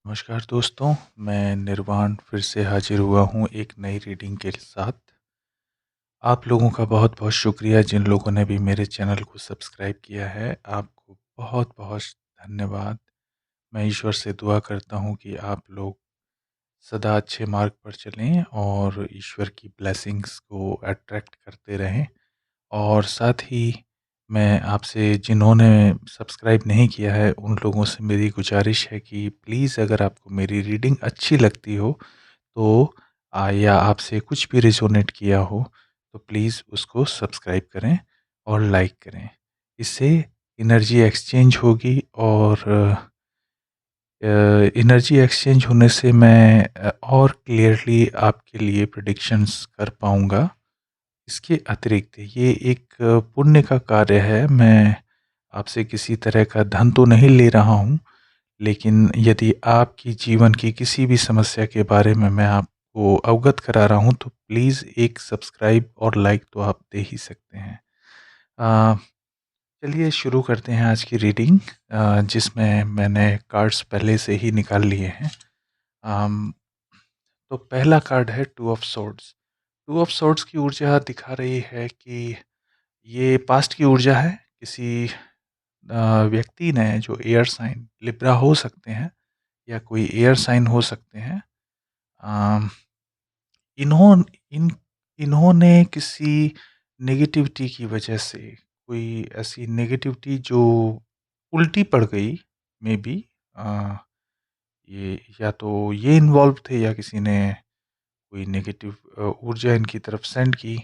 नमस्कार दोस्तों, मैं निर्वाण फिर से हाजिर हुआ हूँ एक नई रीडिंग के साथ। आप लोगों का बहुत-बहुत शुक्रिया जिन लोगों ने भी मेरे चैनल को सब्सक्राइब किया है। आपको बहुत-बहुत धन्यवाद। मैं ईश्वर से दुआ करता हूँ कि आप लोग सदा अच्छे मार्ग पर चलें और ईश्वर की ब्लेसिंग्स को अट्रैक्ट करते रहें। और साथ ही मैं आपसे जिन्होंने सब्सक्राइब नहीं किया है उन लोगों से मेरी गुजारिश है कि प्लीज़ अगर आपको मेरी रीडिंग अच्छी लगती हो तो या आपसे कुछ भी रिजोनेट किया हो तो प्लीज़ उसको सब्सक्राइब करें और लाइक करें। इससे एनर्जी एक्सचेंज होगी और एनर्जी एक्सचेंज होने से मैं और क्लियरली आपके लिए प्रेडिक्शंस कर पाऊँगा। इसके अतिरिक्त ये एक पुण्य का कार्य है। मैं आपसे किसी तरह का धन तो नहीं ले रहा हूँ, लेकिन यदि आपकी जीवन की किसी भी समस्या के बारे में मैं आपको अवगत करा रहा हूँ, तो प्लीज़ एक सब्सक्राइब और लाइक तो आप दे ही सकते हैं। अ, चलिए शुरू करते हैं आज की रीडिंग जिसमें मैंने कार्ड्स पहले से ही निकाल लिए हैं। अम, तो पहला कार्ड है two of swords. Two of swords की ऊर्जा दिखा रही है कि ये पास्ट की ऊर्जा है। किसी व्यक्ति ने जो एयर साइन लिब्रा हो सकते हैं या कोई एयर साइन हो सकते हैं। अम, इन्हों इन इन्होंने किसी नेगेटिविटी की वजह से कोई ऐसी नेगेटिविटी जो उल्टी पड़ गई मे बी, ये या तो ये इन्वॉल्व थे या किसी ने कोई नेगेटिव ऊर्जा इनकी तरफ सेंड की।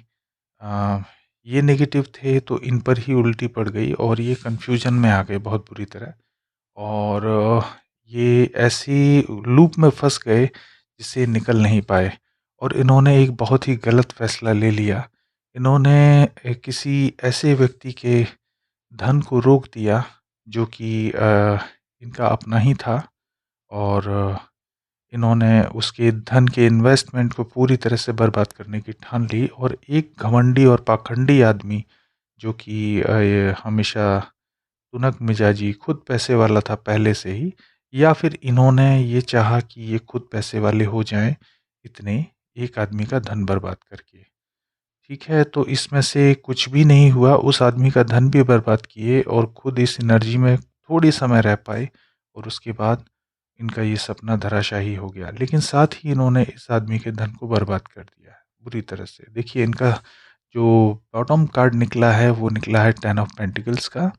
अ, ये नेगेटिव थे तो इन पर ही उल्टी पड़ गई और ये कन्फ्यूजन में आ गए बहुत बुरी तरह। और ये ऐसी लूप में फँस गए जिससे निकल नहीं पाए और इन्होंने एक बहुत ही गलत फ़ैसला ले लिया। इन्होंने किसी ऐसे व्यक्ति के धन को रोक दिया जो कि इनका अपना ही था और इन्होंने उसके धन के इन्वेस्टमेंट को पूरी तरह से बर्बाद करने की ठान ली। और एक घमंडी और पाखंडी आदमी जो कि ये हमेशा तुनक मिजाजी खुद पैसे वाला था पहले से ही, या फिर इन्होंने ये चाहा कि ये खुद पैसे वाले हो जाएं इतने एक आदमी का धन बर्बाद करके। ठीक है, तो इसमें से कुछ भी नहीं हुआ। उस आदमी का धन भी बर्बाद किए और खुद इस एनर्जी में थोड़ी समय रह पाए और उसके बाद इनका ये सपना धराशाही हो गया। लेकिन साथ ही इन्होंने इस आदमी के धन को बर्बाद कर दिया है बुरी तरह से। देखिए इनका जो बॉटम कार्ड निकला है वो निकला है 10 ऑफ पेंटिकल्स का,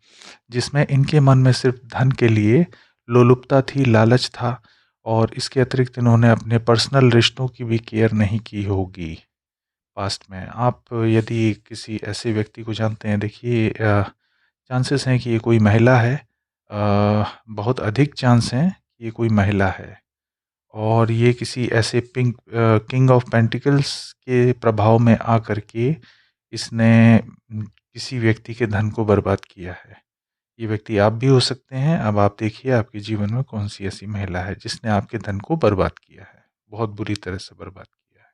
जिसमें इनके मन में सिर्फ धन के लिए लोलुपता थी, लालच था और इसके अतिरिक्त इन्होंने अपने पर्सनल रिश्तों की भी केयर नहीं की होगी पास्ट में। आप यदि किसी ऐसे व्यक्ति को जानते हैं, देखिए चांसेस हैं कि ये कोई महिला है। बहुत अधिक चांस हैं कि ये कोई महिला है और ये किसी ऐसे किंग ऑफ पेंटिकल्स के प्रभाव में आकर के इसने किसी व्यक्ति के धन को बर्बाद किया है। ये व्यक्ति आप भी हो सकते हैं। अब आप देखिए आपके जीवन में कौन-सी ऐसी महिला है जिसने आपके धन को बर्बाद किया है, बहुत बुरी तरह से बर्बाद किया है।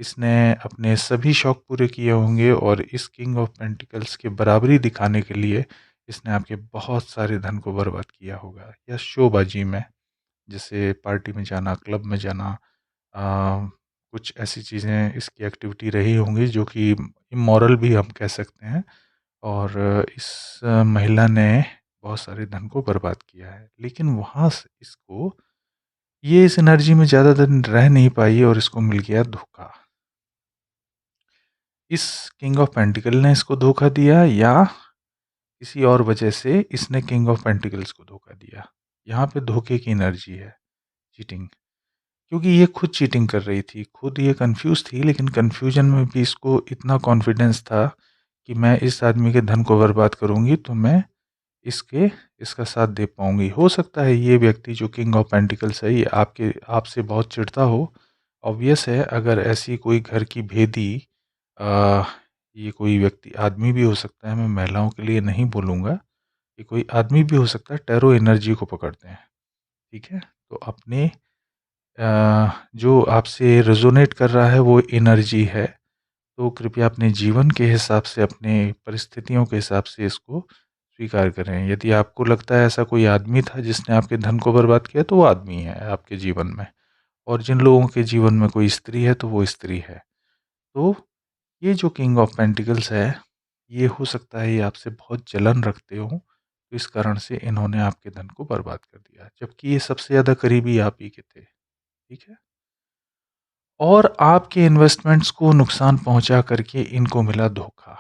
इसने अपने सभी शौक पूरे किए होंगे और इस किंग ऑफ पेंटिकल्स की बराबरी दिखाने के लिए इसने आपके बहुत सारे धन को बर्बाद किया होगा या शोबाजी में, जैसे पार्टी में जाना, क्लब में जाना, अ, कुछ ऐसी चीज़ें इसकी एक्टिविटी रही होंगी जो कि इमोरल भी हम कह सकते हैं। और इस महिला ने बहुत सारे धन को बर्बाद किया है। लेकिन वहाँ से इसको ये इस एनर्जी में ज़्यादा दिन रह नहीं पाई और इसको मिल गया धोखा। इस किंग ऑफ पेंटिकल ने इसको धोखा दिया या किसी और वजह से इसने किंग ऑफ पेंटिकल्स को धोखा दिया। यहाँ पे धोखे की एनर्जी है, चीटिंग। क्योंकि ये खुद चीटिंग कर रही थी, खुद ये कन्फ्यूज़ थी, लेकिन कन्फ्यूजन में भी इसको इतना कॉन्फिडेंस था कि मैं इस आदमी के धन को बर्बाद करूँगी तो मैं इसके इसका साथ दे पाऊँगी। हो सकता है ये व्यक्ति जो किंग ऑफ पेंटिकल्स है ये आपसे बहुत चिढ़ता हो। ऑब्वियस है अगर ऐसी कोई घर की भेदी, अ, ये कोई व्यक्ति आदमी भी हो सकता है, मैं महिलाओं के लिए नहीं बोलूँगा, ये कोई आदमी भी हो सकता है, टैरो एनर्जी को पकड़ते हैं, ठीक है? तो अपने जो आपसे रेज़ोनेट कर रहा है वो एनर्जी है, तो कृपया अपने जीवन के हिसाब से, अपने परिस्थितियों के हिसाब से इसको स्वीकार करें। यदि आपको लगता है ऐसा कोई आदमी था जिसने आपके धन को बर्बाद किया, तो वो आदमी है आपके जीवन में। और जिन लोगों के जीवन में कोई स्त्री है, तो वो स्त्री है। तो ये जो किंग ऑफ पेंटिकल्स है, ये हो सकता है ये आपसे बहुत जलन रखते हों, तो इस कारण से इन्होंने आपके धन को बर्बाद कर दिया, जबकि ये सबसे ज़्यादा करीबी आप ही के थे, ठीक है? और आपके इन्वेस्टमेंट्स को नुकसान पहुँचा करके इनको मिला धोखा।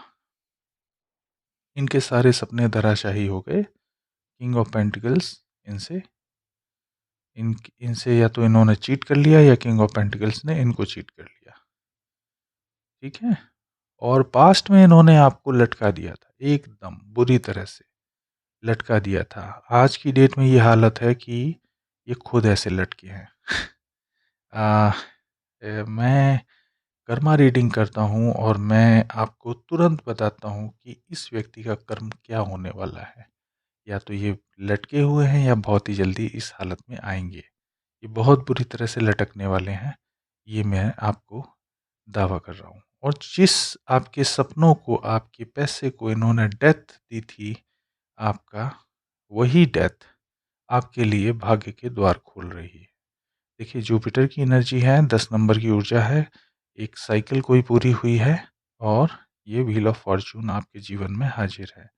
इनके सारे सपने धराशायी हो गए। किंग ऑफ पेंटिकल्स इनसे इनसे या तो इन्होंने चीट कर लिया या किंग ऑफ पेंटिकल्स ने इनको चीट कर लिया, ठीक है? और पास्ट में इन्होंने आपको लटका दिया था, एकदम बुरी तरह से लटका दिया था। आज की डेट में ये हालत है कि ये खुद ऐसे लटके हैं। आ, मैं कर्मा रीडिंग करता हूँ और मैं आपको तुरंत बताता हूँ कि इस व्यक्ति का कर्म क्या होने वाला है। या तो ये लटके हुए हैं या बहुत ही जल्दी इस हालत में आएंगे। ये बहुत बुरी तरह से लटकने वाले हैं, ये मैं आपको दावा कर रहा हूँ। और जिस आपके सपनों को, आपके पैसे को इन्होंने डेथ दी थी, आपका वही डेथ आपके लिए भाग्य के द्वार खोल रही है। देखिए, जुपिटर की एनर्जी है, 10 नंबर की ऊर्जा है, एक साइकिल कोई पूरी हुई है और ये व्हील ऑफ फॉर्च्यून आपके जीवन में हाजिर है।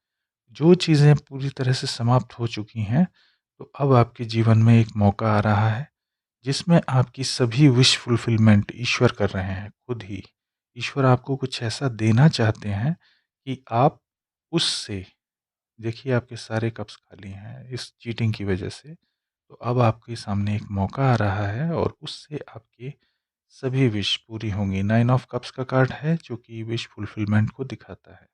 जो चीज़ें पूरी तरह से समाप्त हो चुकी हैं, तो अब आपके जीवन में एक मौका आ रहा है, जिसमें आपकी सभी विश फुलफिलमेंट ईश्वर कर रहे हैं, खुद ही। ईश्वर आपको कुछ ऐसा देना चाहते हैं कि आप उससे, देखिए आपके सारे कप्स खाली हैं इस चीटिंग की वजह से, तो अब आपके सामने एक मौका आ रहा है और उससे आपकी सभी विश पूरी होंगी। 9 ऑफ कप्स का कार्ड है जो कि विश फुलफिलमेंट को दिखाता है।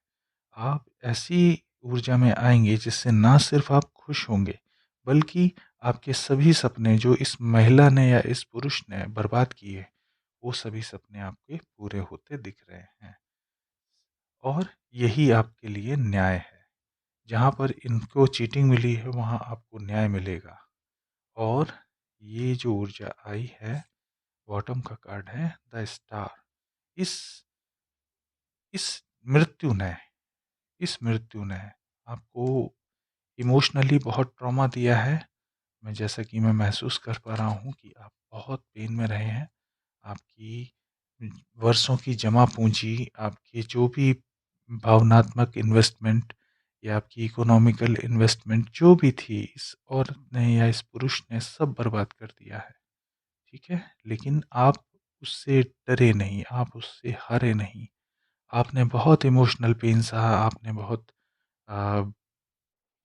आप ऐसी ऊर्जा में आएँगे जिससे ना सिर्फ़ आप खुश होंगे, बल्कि आपके सभी सपने जो इस महिला ने या इस पुरुष ने बर्बाद किए, वो सभी सपने आपके पूरे होते दिख रहे हैं। और यही आपके लिए न्याय है। जहाँ पर इनको चीटिंग मिली है, वहाँ आपको न्याय मिलेगा। और ये जो ऊर्जा आई है, बॉटम का कार्ड है द स्टार। इस इस मृत्यु ने इस मृत्यु ने आपको इमोशनली बहुत ट्रॉमा दिया है। मैं जैसा कि मैं महसूस कर पा रहा हूँ कि आप बहुत पेन में रहे हैं। आपकी वर्षों की जमा पूँजी, आपके जो भी भावनात्मक इन्वेस्टमेंट या आपकी इकोनॉमिकल इन्वेस्टमेंट जो भी थी, इस औरत ने या इस पुरुष ने सब बर्बाद कर दिया है, ठीक है? लेकिन आप उससे डरे नहीं, आप उससे हारे नहीं। आपने बहुत इमोशनल पेन सहा, आपने बहुत अ,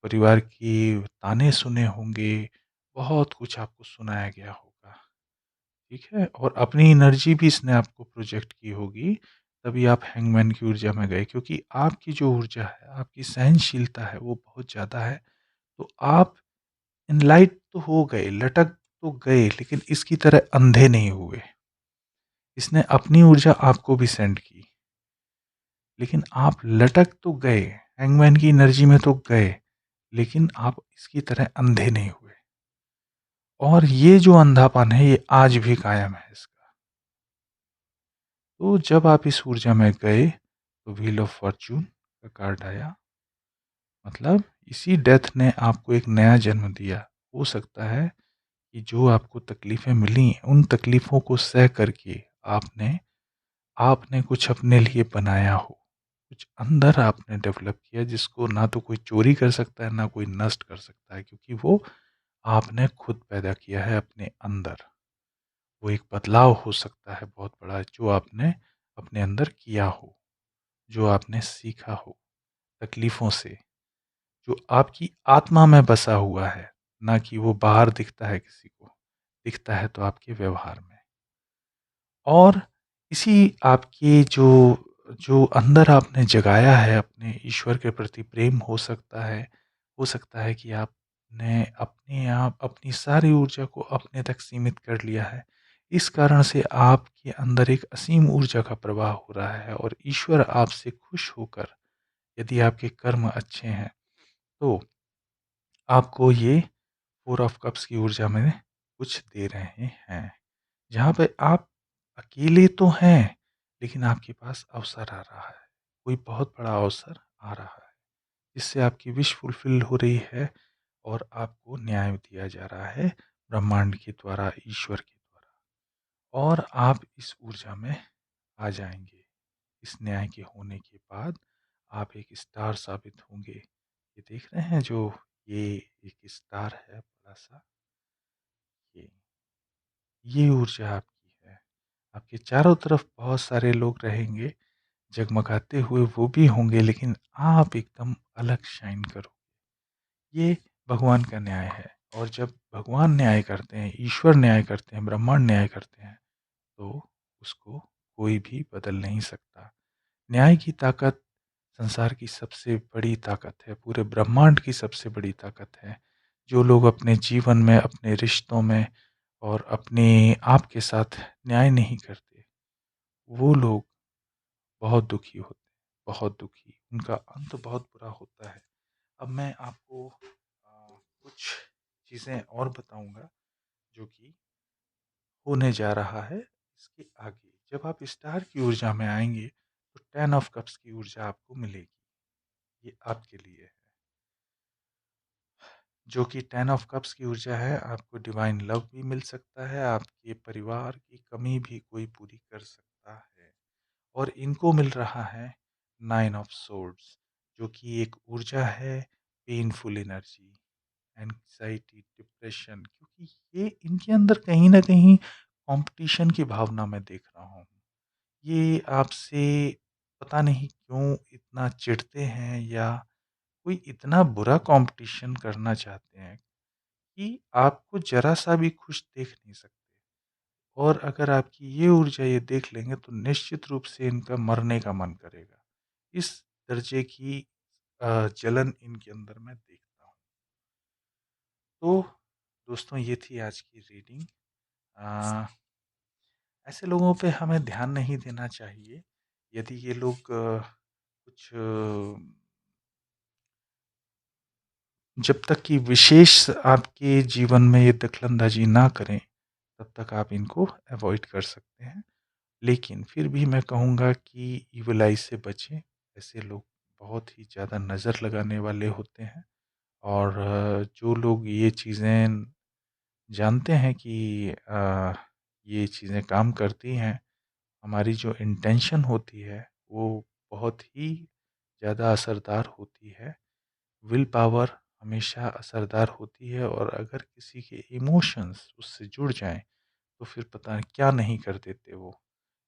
परिवार की ताने सुने होंगे, बहुत कुछ आपको सुनाया गया होगा, ठीक है? और अपनी एनर्जी भी इसने आपको प्रोजेक्ट की होगी, तभी आप हैंगमैन की ऊर्जा में गए, क्योंकि आपकी जो ऊर्जा है, आपकी सहनशीलता है, वो बहुत ज़्यादा है। तो आप एनलाइट तो हो गए, लटक तो गए, लेकिन इसकी तरह अंधे नहीं हुए। इसने अपनी ऊर्जा आपको भी सेंड की, लेकिन आप लटक तो गए, हैंगमैन की एनर्जी में तो गए, लेकिन आप इसकी तरह अंधे नहीं हुए। और ये जो अंधापन है, ये आज भी कायम है इसका। तो जब आप इस ऊर्जा में गए, तो व्हील ऑफ फॉर्च्यून का कार्ड आया। मतलब इसी डेथ ने आपको एक नया जन्म दिया। हो सकता है कि जो आपको तकलीफ़ें मिली, उन तकलीफ़ों को सह करके आपने आपने कुछ अपने लिए बनाया हो। कुछ अंदर आपने डेवलप किया जिसको ना तो कोई चोरी कर सकता है, ना कोई नष्ट कर सकता है, क्योंकि वो आपने खुद पैदा किया है अपने अंदर। वो एक बदलाव हो सकता है बहुत बड़ा, जो आपने अपने अंदर किया हो, जो आपने सीखा हो तकलीफ़ों से, जो आपकी आत्मा में बसा हुआ है, ना कि वो बाहर दिखता है किसी को, दिखता है तो आपके व्यवहार में। और इसी आपके जो जो अंदर आपने जगाया है अपने ईश्वर के प्रति प्रेम, हो सकता है कि आपने अपने आप अपनी सारी ऊर्जा को अपने तक सीमित कर लिया है। इस कारण से आपके अंदर एक असीम ऊर्जा का प्रवाह हो रहा है और ईश्वर आपसे खुश होकर, यदि आपके कर्म अच्छे हैं, तो आपको ये 4 ऑफ कप्स की ऊर्जा में कुछ दे रहे हैं। जहाँ पे आप अकेले तो हैं, लेकिन आपके पास अवसर आ रहा है। कोई बहुत बड़ा अवसर आ रहा है। जिससे आपकी विश फुलफ़िल हो रही है और आपको न्याय दिया जा रहा है ब्रह्मांड के द्वारा, ईश्वर के द्वारा और आप इस ऊर्जा में आ जाएँगे। इस न्याय के होने के बाद आप एक स्टार साबित होंगे। ये देख रहे हैं जो ये एक स्टार है बड़ा-सा, ये ये ऊर्जा आपकी है। आपके चारों तरफ बहुत सारे लोग रहेंगे, जगमगाते हुए वो भी होंगे लेकिन आप एकदम अलग शाइन करो। ये भगवान का न्याय है और जब भगवान न्याय करते हैं, ईश्वर न्याय करते हैं, ब्रह्मांड न्याय करते हैं, तो उसको कोई भी बदल नहीं सकता। न्याय की ताकत संसार की सबसे बड़ी ताकत है, पूरे ब्रह्मांड की सबसे बड़ी ताकत है। जो लोग अपने जीवन में, अपने रिश्तों में और अपने आप के साथ न्याय नहीं करते, वो लोग बहुत दुखी होते हैं, बहुत दुखी। उनका अंत बहुत बुरा होता है। अब मैं आपको कुछ चीज़ें और बताऊँगा जो कि होने जा रहा है इसके आगे। जब आप स्टार की ऊर्जा में आएँगे, तो 10 ऑफ कप्स की ऊर्जा आपको मिलेगी। ये आपके लिए है। जो कि 10 ऑफ कप्स की ऊर्जा है, आपको डिवाइन लव भी मिल सकता है, आपके परिवार की कमी भी कोई पूरी कर सकता है। और इनको मिल रहा है 9 ऑफ सोर्ड्स जो कि एक ऊर्जा है पेनफुल एनर्जी, एंग्ज़ायटी, डिप्रेशन क्योंकि ये इनके अंदर कहीं न कहीं कॉम्पिटिशन की भावना मैं देख रहा हूँ। ये आपसे पता नहीं क्यों इतना चिढ़ते हैं या कोई इतना बुरा कॉम्पिटिशन करना चाहते हैं कि आपको ज़रा-सा भी खुश देख नहीं सकते और अगर आपकी ये ऊर्जा ये देख लेंगे तो निश्चित रूप से इनका मरने का मन करेगा। इस दर्जे की जलन इनके अंदर मैं देखता हूँ। तो दोस्तों ये थी आज की रीडिंग। अ, ऐसे लोगों पे हमें ध्यान नहीं देना चाहिए। यदि ये लोग कुछ जब तक कि विशेष आपके जीवन में ये दखलंदाज़ी ना करें, तब तक आप इनको अवॉइड कर सकते हैं। लेकिन फिर भी मैं कहूँगा कि इविल आई से बचें। ऐसे लोग बहुत ही ज़्यादा नज़र लगाने वाले होते हैं और जो लोग ये चीज़ें जानते हैं कि ये चीज़ें काम करती हैं, हमारी जो इंटेंशन होती है, वो बहुत ही ज़्यादा असरदार होती है। विल पावर हमेशा असरदार होती है और अगर किसी के इमोशंस उससे जुड़ जाएँ, तो फिर पता नहीं क्या नहीं कर देते वो।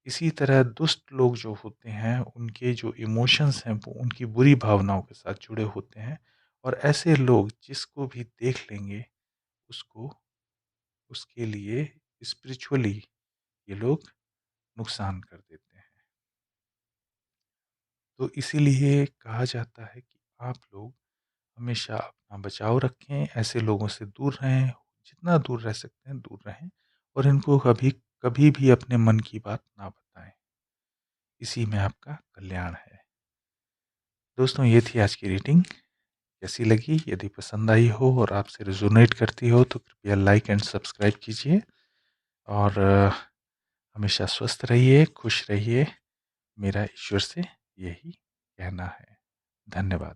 इसी तरह दुष्ट लोग जो होते हैं, उनके जो इमोशंस हैं, वो उनकी बुरी भावनाओं के साथ जुड़े होते हैं और ऐसे लोग जिसको भी देख लेंगे, उसको उसके लिए स्पिरिचुअली ये लोग नुकसान कर देते हैं। तो इसीलिए कहा जाता है कि आप लोग हमेशा अपना बचाव रखें, ऐसे लोगों से दूर रहें, जितना दूर रह सकते हैं दूर रहें और इनको कभी कभी भी अपने मन की बात ना बताएँ। इसी में आपका कल्याण है। दोस्तों ये थी आज की रीडिंग। कैसी लगी? यदि पसंद आई हो और आपसे रेज़ोनेट करती हो तो कृपया लाइक एंड सब्सक्राइब कीजिए और हमेशा स्वस्थ रहिए, खुश रहिए। मेरा ईश्वर से यही कहना है। धन्यवाद।